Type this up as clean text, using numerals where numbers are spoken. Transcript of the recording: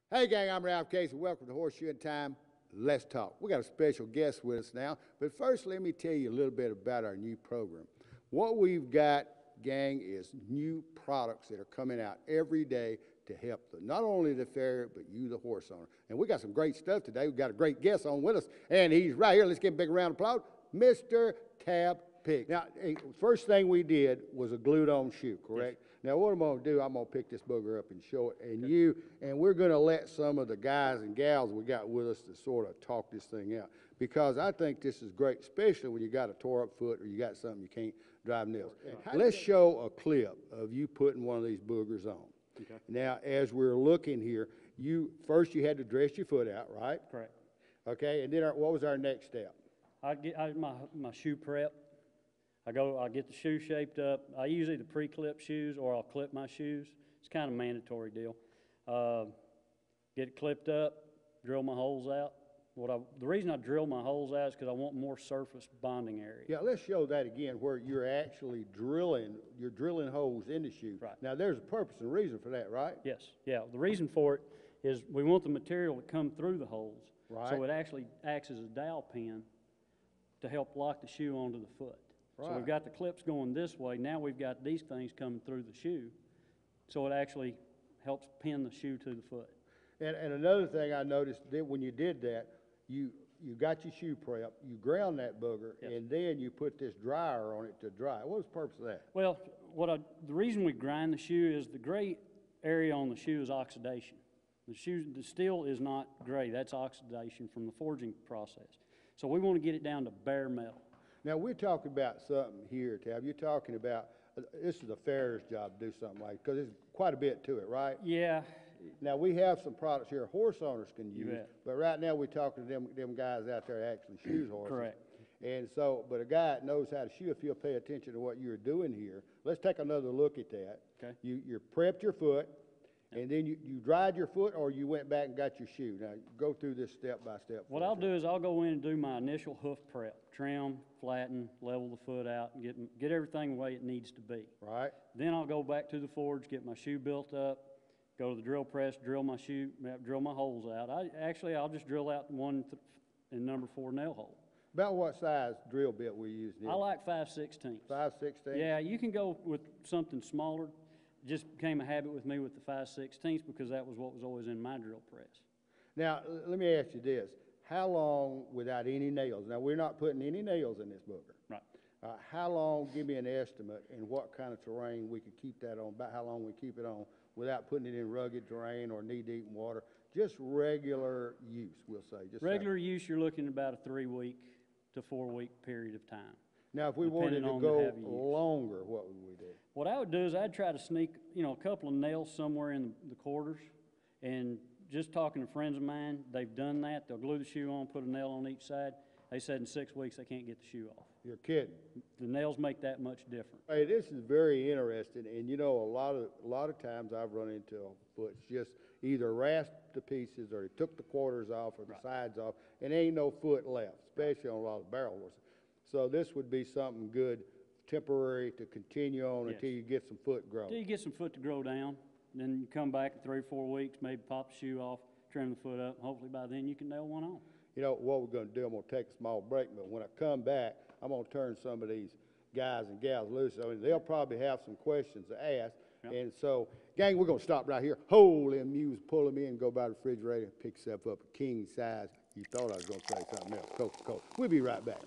Hey gang, I'm Ralph Casey. Welcome to Horseshoe''n Time. Let's talk. We got a special guest with us now, but first let me tell you a little bit about our new program. What we've got, gang, is new products that are coming out every day to help not only the farrier, but you, the horse owner. And we got some great stuff today. We've got a great guest on with us, and he's right here. Let's give him a big round of applause. Mr. Tab Pick. Now, first thing we did was a glued-on shoe, correct? Yes. Now, what I'm going to do, I'm going to pick this booger up and show it, and we're going to let some of the guys and gals we got with us to sort of talk this thing out, because I think this is great, especially when you got a tore-up foot or you got something you can't drive nails. Let's show a clip of you putting one of these boogers on. Okay. Now, as we're looking here, first you had to dress your foot out, right? Correct. Okay, and then what was our next step? I get my shoe prep. I get the shoe shaped up. I use either pre-clip shoes or I'll clip my shoes. It's kind of a mandatory deal. Get it clipped up, drill my holes out. The reason I drill my holes out is because I want more surface bonding area. Yeah, let's show that again, where you're actually drilling holes in the shoe. Right. Now, there's a purpose and reason for that, right? Yes. Yeah. The reason for it is we want the material to come through the holes. Right. So it actually acts as a dowel pin to help lock the shoe onto the foot. Right. So we've got the clips going this way. Now we've got these things coming through the shoe. So it actually helps pin the shoe to the foot. And another thing I noticed that when you did that, you got your shoe prep, you ground that booger, yes, and then you put this dryer on it to dry. What was the purpose of that? Well, the reason we grind the shoe is the gray area on the shoe is oxidation. The steel is not gray. That's oxidation from the forging process. So we want to get it down to bare metal. Now, we're talking about something here, Tab. You're talking about, this is a farrier's job to do something like, because there's quite a bit to it, right? Yeah. Now, we have some products here horse owners can use, but right now we're talking to them guys out there actually shoes horses. Correct. And so, but a guy that knows how to shoe, if you'll pay attention to what you're doing here, let's take another look at that. Okay. You prepped your foot, and then you dried your foot, or you went back and got your shoe. Now, go through this step by step. What I'll do is I'll go in and do my initial hoof prep, trim, flatten, level the foot out, and get everything the way it needs to be. Right. Then I'll go back to the forge, get my shoe built up, go to the drill press, drill my holes out. I'll just drill out one and number 4 nail hole. About what size drill bit we use here? I like 5/16. 5/16? Yeah, you can go with something smaller. It just became a habit with me with the 5/16 because that was what was always in my drill press. Now, let me ask you this. How long without any nails? Now, we're not putting any nails in this booger. Right. How long, give me an estimate, and what kind of terrain we could keep that on, about how long we keep it on without putting it in rugged terrain or knee-deep in water, just regular use, we'll say. Just regular use, you're looking at about a 3-week to 4-week period of time. Now, if we wanted to go longer, what would we do? What I would do is I'd try to sneak, a couple of nails somewhere in the quarters, and just talking to friends of mine, they've done that. They'll glue the shoe on, put a nail on each side. They said in 6 weeks they can't get the shoe off. You're kidding. The nails make that much difference. Hey, this is very interesting, and a lot of times I've run into a foot just either rasped to pieces or they took the quarters off or the sides off, and there ain't no foot left, especially on a lot of barrel horses. So this would be something good, temporary, to continue on until you get some foot growth. Until you get some foot to grow down, then you come back in 3 or 4 weeks, maybe pop the shoe off, trim the foot up, and hopefully by then you can nail one on. What we're going to do, I'm going to take a small break, but when I come back, I'm going to turn some of these guys and gals loose. I mean, they'll probably have some questions to ask. Yep. And so, gang, we're going to stop right here, hold them mules, pull them in, go by the refrigerator, pick yourself up a king size. You thought I was going to say something else. Coca-Cola. We'll be right back.